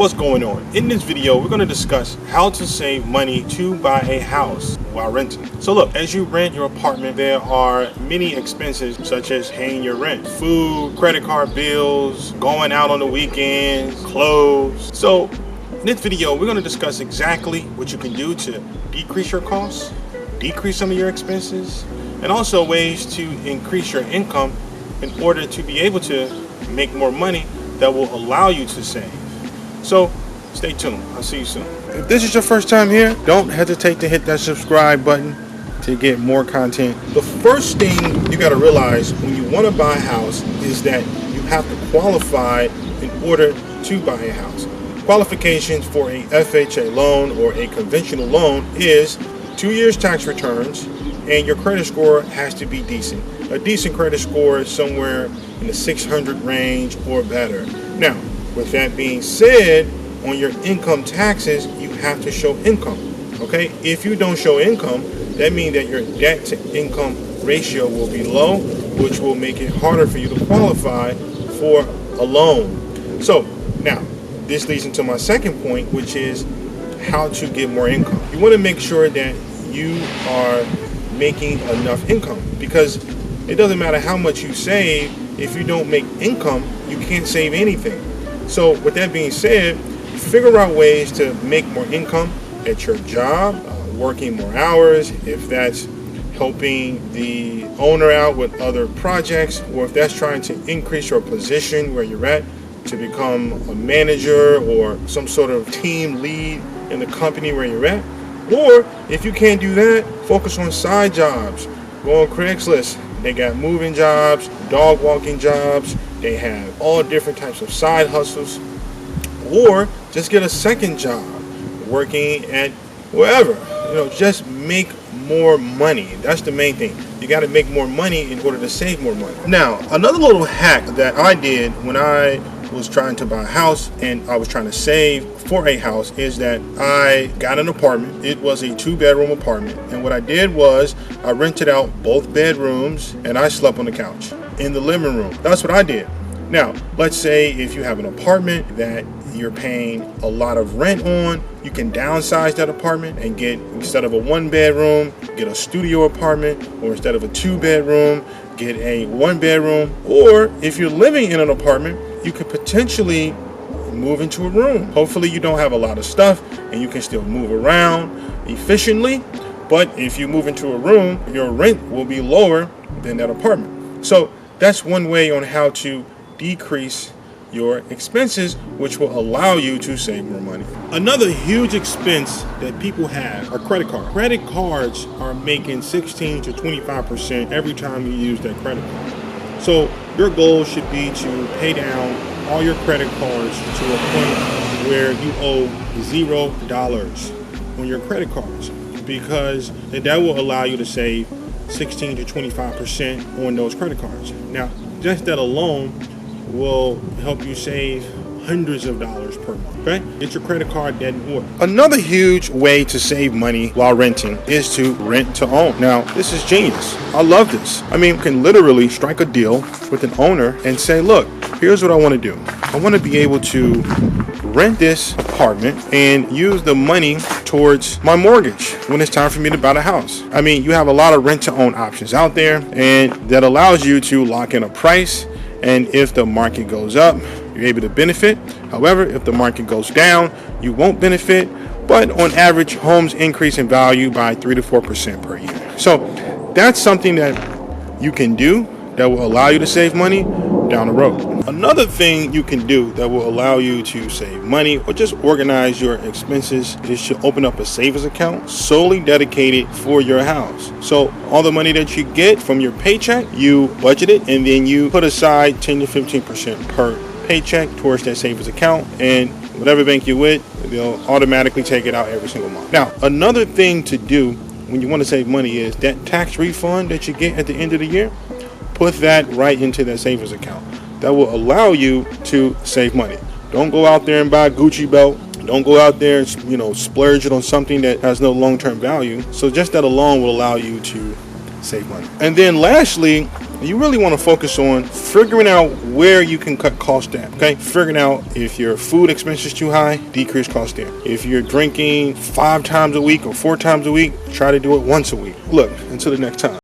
what's going on? In this video, we're going to discuss how to save money to buy a house while renting. So look, as you rent your apartment, there are many expenses such as paying your rent, food, credit card bills, going out on the weekends, clothes. So in this video, we're going to discuss exactly what you can do to decrease your costs, decrease some of your expenses, and also ways to increase your income in order to be able to make more money that will allow you to save. So stay tuned. I'll see you soon. If this is your first time here, don't hesitate to hit that subscribe button to get more content. The first thing you got to realize when you want to buy a house is that you have to qualify in order to buy a house. Qualifications for a FHA loan or a conventional loan is 2 years tax returns, and your credit score has to be decent. A decent credit score is somewhere in the 600 range or better. Now, with that being said, on your income taxes, you have to show income. Okay? If you don't show income, that means that your debt to income ratio will be low, which will make it harder for you to qualify for a loan. So now, this leads into my second point, which is how to get more income. You want to make sure that you are making enough income, because it doesn't matter how much you save. If you don't make income, you can't save anything. So with that being said, figure out ways to make more income at your job, working more hours, if that's helping the owner out with other projects, or if that's trying to increase your position where you're at to become a manager or some sort of team lead in the company where you're at. Or if you can't do that, focus on side jobs. Go on Craigslist. They got moving jobs, dog walking jobs. They have all different types of side hustles. Or just get a second job working at wherever. Just make more money. That's the main thing. You got to make more money in order to save more money. Now, another little hack that I did when I was trying to buy a house and I was trying to save for a house is that I got an apartment. It was a 2-bedroom apartment, and what I did was I rented out both bedrooms and I slept on the couch in the living room. That's what I did. Now, let's say if you have an apartment that you're paying a lot of rent on, you can downsize that apartment and get, instead of a 1-bedroom, get a studio apartment, or instead of a 2-bedroom, get a 1-bedroom. Or if you're living in an apartment, you could potentially move into a room. Hopefully you don't have a lot of stuff and you can still move around efficiently. But if you move into a room, your rent will be lower than that apartment. So that's one way on how to decrease your expenses, which will allow you to save more money. Another huge expense that people have are credit cards. Credit cards are making 16 to 25% every time you use that credit card. So your goal should be to pay down all your credit cards to a point where you owe $0 on your credit cards, because that will allow you to save 16 to 25% on those credit cards. Now, just that alone will help you save hundreds of dollars per month. Okay? Get your credit card debt in order. Another huge way to save money while renting is to rent to own. Now, this is genius. I love this. I mean, you can literally strike a deal with an owner and say, look, here's what I want to do. I want to be able to rent this apartment and use the money towards my mortgage when it's time for me to buy a house. I mean, you have a lot of rent to own options out there, and that allows you to lock in a price. And if the market goes up, you're able to benefit. However, if the market goes down, you won't benefit. But on average, homes increase in value by 3 to 4% per year. So that's something that you can do that will allow you to save money down the road. Another thing you can do that will allow you to save money or just organize your expenses is to open up a savings account solely dedicated for your house. So all the money that you get from your paycheck, you budget it, and then you put aside 10 to 15% per paycheck towards that savings account, and whatever bank you're with, they'll automatically take it out every single month. Now, another thing to do when you want to save money is that tax refund that you get at the end of the year, put that right into that savings account. That will allow you to save money. Don't go out there and buy a Gucci belt. Don't go out there and splurge it on something that has no long-term value. So just that alone will allow you to save money. And then lastly, You really want to focus on figuring out where you can cut costs down, okay? Figuring out if your food expense is too high, decrease costs there. If you're drinking 5 times a week or 4 times a week, try to do it once a week. Look, until the next time.